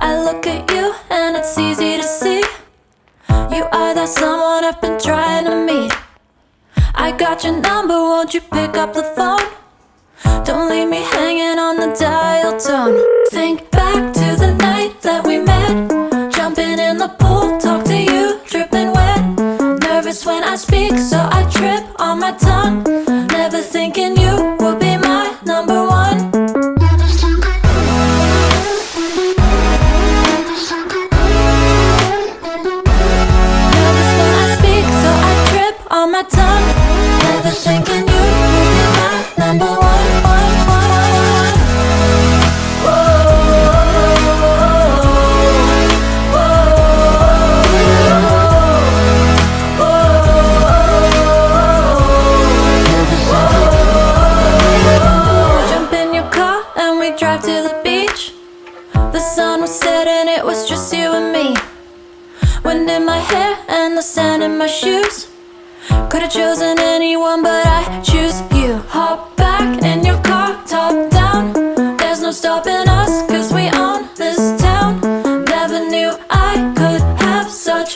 I look at you and it's easy to see you are that someone I've been trying to meet. I got your number, won't you pick up the phone? Don't leave me hanging on the dial tone. Think back to the night that we met, jumping in the pool, talk to you, dripping wet. Nervous when I speak, so I trip on my tongue. Never thinking you would be my number one. Nervous when I speak, so I trip on my tongue. Never thinking you would be my number one. Drive to the beach. The sun was setting, it was just you and me. Wind in my hair and the sand in my shoes. Could've chosen anyone, but I choose you. Hop back in your car, top down. There's no stopping us, 'cause we own this town. Never knew I could have such